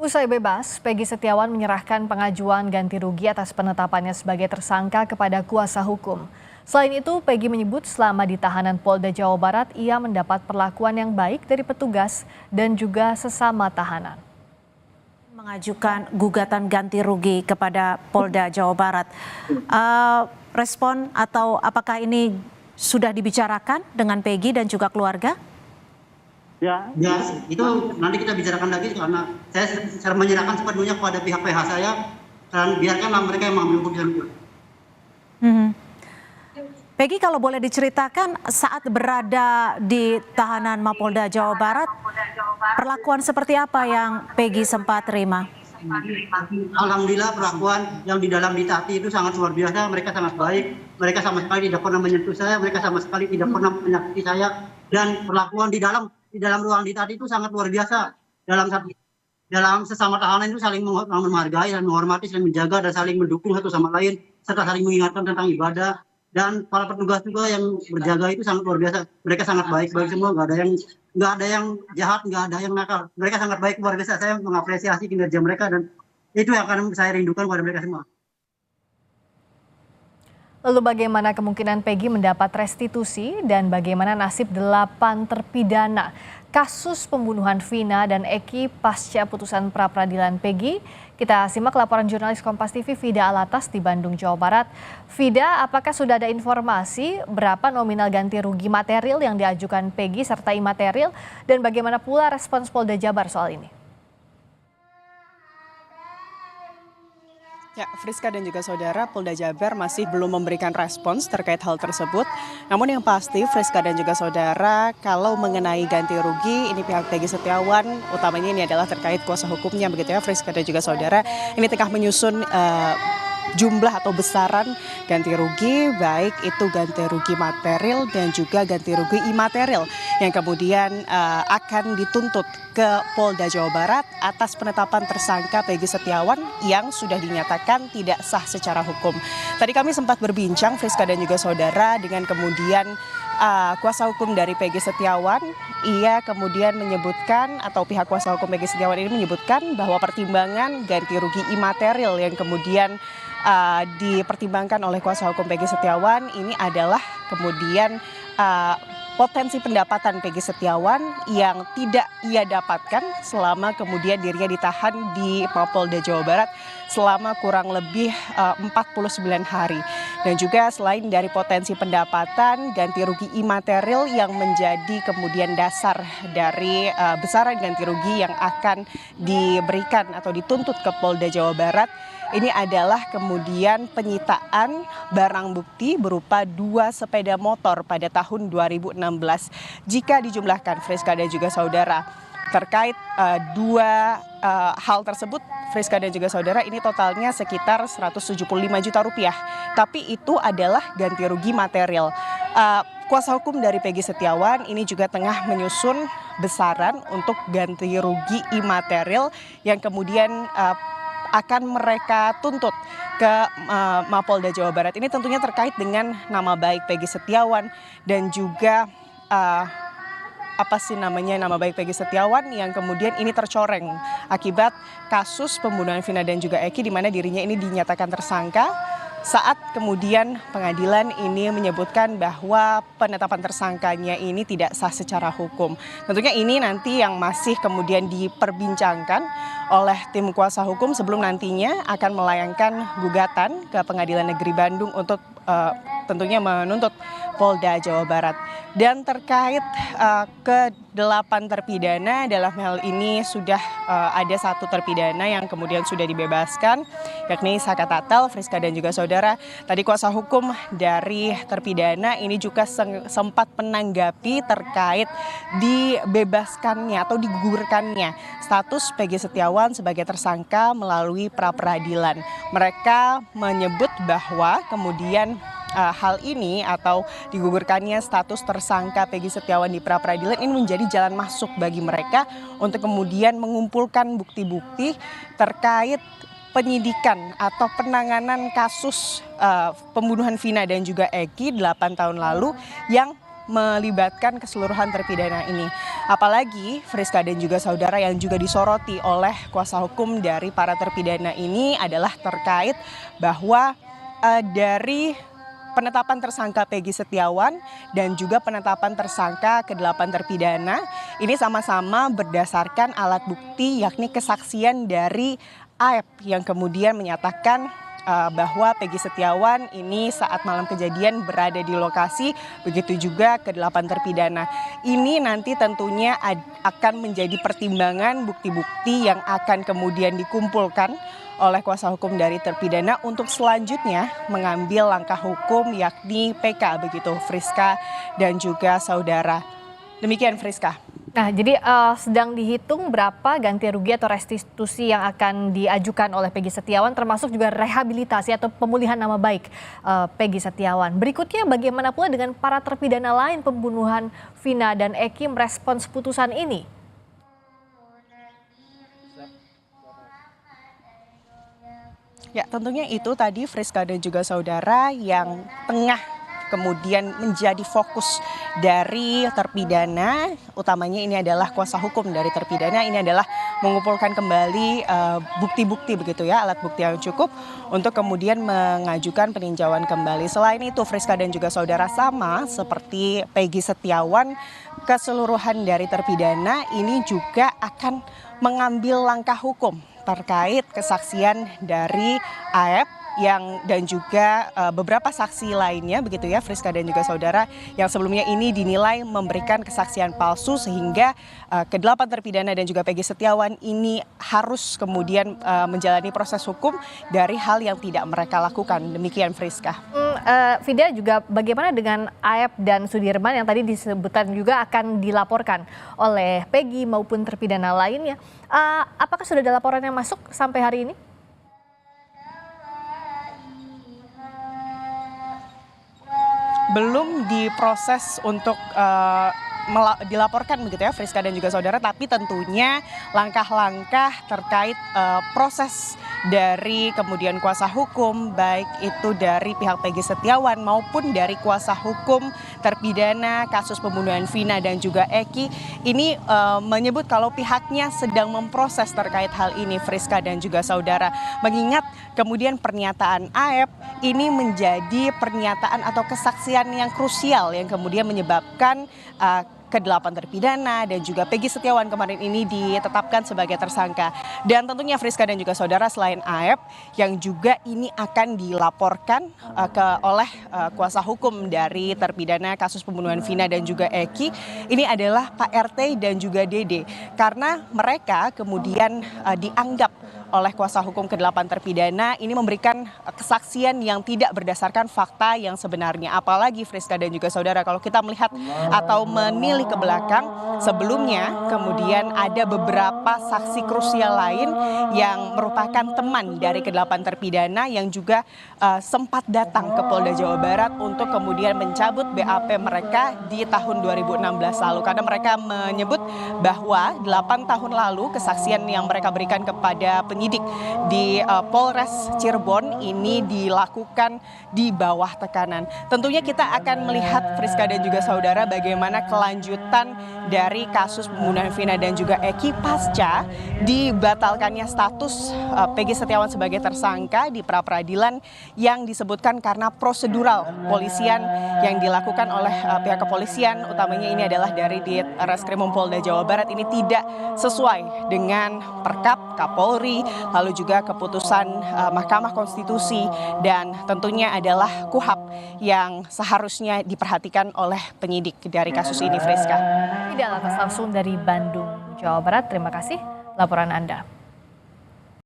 Usai bebas, Peggy Setiawan menyerahkan pengajuan ganti rugi atas penetapannya sebagai tersangka kepada kuasa hukum. Selain itu, Peggy menyebut selama di tahanan Polda Jawa Barat, ia mendapat perlakuan yang baik dari petugas dan juga sesama tahanan. Mengajukan gugatan ganti rugi kepada Polda Jawa Barat. Respon atau apakah ini sudah dibicarakan dengan Peggy dan juga keluarga? Ya, itu nanti kita bicarakan lagi karena saya menyerahkan sepenuhnya kepada pihak PH saya dan biarkanlah mereka yang mengambil keputusan. Peggy, kalau boleh diceritakan saat berada di tahanan Mapolda Jawa Barat, perlakuan seperti apa yang Peggy sempat terima? Alhamdulillah perlakuan yang di dalam Ditati itu sangat luar biasa, mereka sangat baik, mereka sama sekali tidak pernah menyentuh saya, mereka sama sekali tidak pernah menyakiti saya, dan perlakuan di dalam ruang Ditati itu sangat luar biasa. Dalam sesama tahanan itu saling menghargai dan menghormati, saling menjaga dan saling mendukung satu sama lain, serta saling mengingatkan tentang ibadah. Dan para petugas juga yang berjaga itu sangat luar biasa. Mereka sangat baik semua, nggak ada yang jahat, nggak ada yang nakal. Mereka sangat baik, luar biasa. Saya mengapresiasi kinerja mereka dan itu yang akan saya rindukan kepada mereka semua. Lalu bagaimana kemungkinan Peggy mendapat restitusi dan bagaimana nasib 8 terpidana kasus pembunuhan Vina dan Eki pasca putusan pra-peradilan Peggy? Kita simak laporan jurnalis Kompas TV Fida Alatas di Bandung, Jawa Barat. Fida, apakah sudah ada informasi berapa nominal ganti rugi material yang diajukan Peggy serta imaterial dan bagaimana pula respons Polda Jabar soal ini? Ya, Friska dan juga saudara, Polda Jabar masih belum memberikan respons terkait hal tersebut. Namun yang pasti, Friska dan juga saudara, kalau mengenai ganti rugi, ini pihak Peggy Setiawan, utamanya ini adalah terkait kuasa hukumnya, begitu ya, Friska dan juga saudara, ini tengah menyusun jumlah atau besaran ganti rugi, baik itu ganti rugi material dan juga ganti rugi imaterial yang kemudian akan dituntut ke Polda Jawa Barat atas penetapan tersangka Peggy Setiawan yang sudah dinyatakan tidak sah secara hukum. Tadi kami sempat berbincang, Friska dan juga saudara, dengan kemudian kuasa hukum dari Peggy Setiawan. Ia kemudian menyebutkan, atau pihak kuasa hukum Peggy Setiawan ini menyebutkan bahwa pertimbangan ganti rugi imaterial yang kemudian dipertimbangkan oleh kuasa hukum Peggy Setiawan ini adalah kemudian potensi pendapatan Peggy Setiawan yang tidak ia dapatkan selama kemudian dirinya ditahan di Mapolda Jawa Barat selama kurang lebih 49 hari. Dan juga selain dari potensi pendapatan, ganti rugi imaterial yang menjadi kemudian dasar dari besaran ganti rugi yang akan diberikan atau dituntut ke Polda Jawa Barat, ini adalah kemudian penyitaan barang bukti berupa 2 sepeda motor pada tahun 2016. Jika dijumlahkan, Friska dan juga saudara, terkait dua hal tersebut, Friska dan juga saudara, ini totalnya sekitar 175 juta rupiah. Tapi itu adalah ganti rugi material. Kuasa hukum dari Peggy Setiawan ini juga tengah menyusun besaran untuk ganti rugi imaterial yang kemudian akan mereka tuntut ke Mapolda Jawa Barat. Ini tentunya terkait dengan nama baik Peggy Setiawan dan juga nama baik Peggy Setiawan yang kemudian ini tercoreng akibat kasus pembunuhan Vina dan juga Eki, di mana dirinya ini dinyatakan tersangka saat kemudian pengadilan ini menyebutkan bahwa penetapan tersangkanya ini tidak sah secara hukum. Tentunya ini nanti yang masih kemudian diperbincangkan oleh tim kuasa hukum sebelum nantinya akan melayangkan gugatan ke Pengadilan Negeri Bandung untuk tentunya menuntut Polda Jawa Barat. Dan terkait ke-8 terpidana, dalam hal ini sudah ada 1 terpidana yang kemudian sudah dibebaskan, yakni Saka Tatal, Friska dan juga saudara. Tadi kuasa hukum dari terpidana ini juga sempat menanggapi terkait dibebaskannya atau digugurkannya status Peggy Setiawan sebagai tersangka melalui pra-peradilan. Mereka menyebut bahwa kemudian hal ini atau digugurkannya status tersangka Peggy Setiawan di pra-peradilan ini menjadi jalan masuk bagi mereka untuk kemudian mengumpulkan bukti-bukti terkait penyidikan atau penanganan kasus pembunuhan Vina dan juga Eki 8 tahun lalu yang melibatkan keseluruhan terpidana ini. Apalagi Friska dan juga saudara yang juga disoroti oleh kuasa hukum dari para terpidana ini adalah terkait bahwa dari penetapan tersangka Peggy Setiawan dan juga penetapan tersangka ke-8 terpidana ini sama-sama berdasarkan alat bukti yakni kesaksian dari Aep yang kemudian menyatakan bahwa Peggy Setiawan ini saat malam kejadian berada di lokasi, begitu juga ke-8 terpidana. Ini nanti tentunya akan menjadi pertimbangan bukti-bukti yang akan kemudian dikumpulkan oleh kuasa hukum dari terpidana untuk selanjutnya mengambil langkah hukum yakni PK begitu Friska dan juga saudara. Demikian Friska. Nah, jadi sedang dihitung berapa ganti rugi atau restitusi yang akan diajukan oleh Peggy Setiawan, termasuk juga rehabilitasi atau pemulihan nama baik Peggy Setiawan. Berikutnya bagaimana pula dengan para terpidana lain pembunuhan Vina dan Eki merespons putusan ini? Ya, tentunya itu tadi Friska dan juga saudara yang tengah kemudian menjadi fokus dari terpidana, utamanya ini adalah kuasa hukum dari terpidana, ini adalah mengumpulkan kembali bukti-bukti begitu ya, alat bukti yang cukup untuk kemudian mengajukan peninjauan kembali. Selain itu Friska dan juga saudara sama seperti Peggy Setiawan, keseluruhan dari terpidana ini juga akan mengambil langkah hukum terkait kesaksian dari Aep dan juga beberapa saksi lainnya begitu ya Friska dan juga saudara yang sebelumnya ini dinilai memberikan kesaksian palsu sehingga ke-8 terpidana dan juga Peggy Setiawan ini harus kemudian menjalani proses hukum dari hal yang tidak mereka lakukan. Demikian Friska. Vida, juga bagaimana dengan Aep dan Sudirman yang tadi disebutkan juga akan dilaporkan oleh Peggy maupun terpidana lainnya. Apakah sudah ada laporan yang masuk sampai hari ini? Belum diproses untuk dilaporkan begitu ya Friska dan juga saudara, tapi tentunya langkah-langkah terkait proses dari kemudian kuasa hukum baik itu dari pihak Peggy Setiawan maupun dari kuasa hukum terpidana kasus pembunuhan Vina dan juga Eki ini menyebut kalau pihaknya sedang memproses terkait hal ini Friska dan juga saudara, mengingat kemudian pernyataan Aep ini menjadi pernyataan atau kesaksian yang krusial yang kemudian menyebabkan ke-8 terpidana dan juga Peggy Setiawan kemarin ini ditetapkan sebagai tersangka. Dan tentunya Friska dan juga saudara selain Aep yang juga ini akan dilaporkan oleh kuasa hukum dari terpidana kasus pembunuhan Vina dan juga Eki, ini adalah Pak RT dan juga Dede, karena mereka kemudian dianggap oleh kuasa hukum ke-8 terpidana ini memberikan kesaksian yang tidak berdasarkan fakta yang sebenarnya. Apalagi Friska dan juga saudara kalau kita melihat atau menilik ke belakang sebelumnya kemudian ada beberapa saksi krusial lain yang merupakan teman dari ke-8 terpidana yang juga sempat datang ke Polda Jawa Barat untuk kemudian mencabut BAP mereka di tahun 2016 lalu, karena mereka menyebut bahwa 8 tahun lalu kesaksian yang mereka berikan kepada penyidik di Polres Cirebon ini dilakukan di bawah tekanan. Tentunya kita akan melihat Friska dan juga saudara bagaimana kelanjutan dari kasus pembunuhan Vina dan juga Eki pasca dibatalkannya status Peggy Setiawan sebagai tersangka di pra-peradilan yang disebutkan karena prosedural polisian yang dilakukan oleh pihak kepolisian, utamanya ini adalah dari di Reskrimum Polda Jawa Barat ini tidak sesuai dengan Perkap Kapolri, lalu juga keputusan Mahkamah Konstitusi dan tentunya adalah KUHAP yang seharusnya diperhatikan oleh penyidik dari kasus ini Friska. Tidak, atas langsung dari Bandung, Jawa Barat. Terima kasih laporan Anda.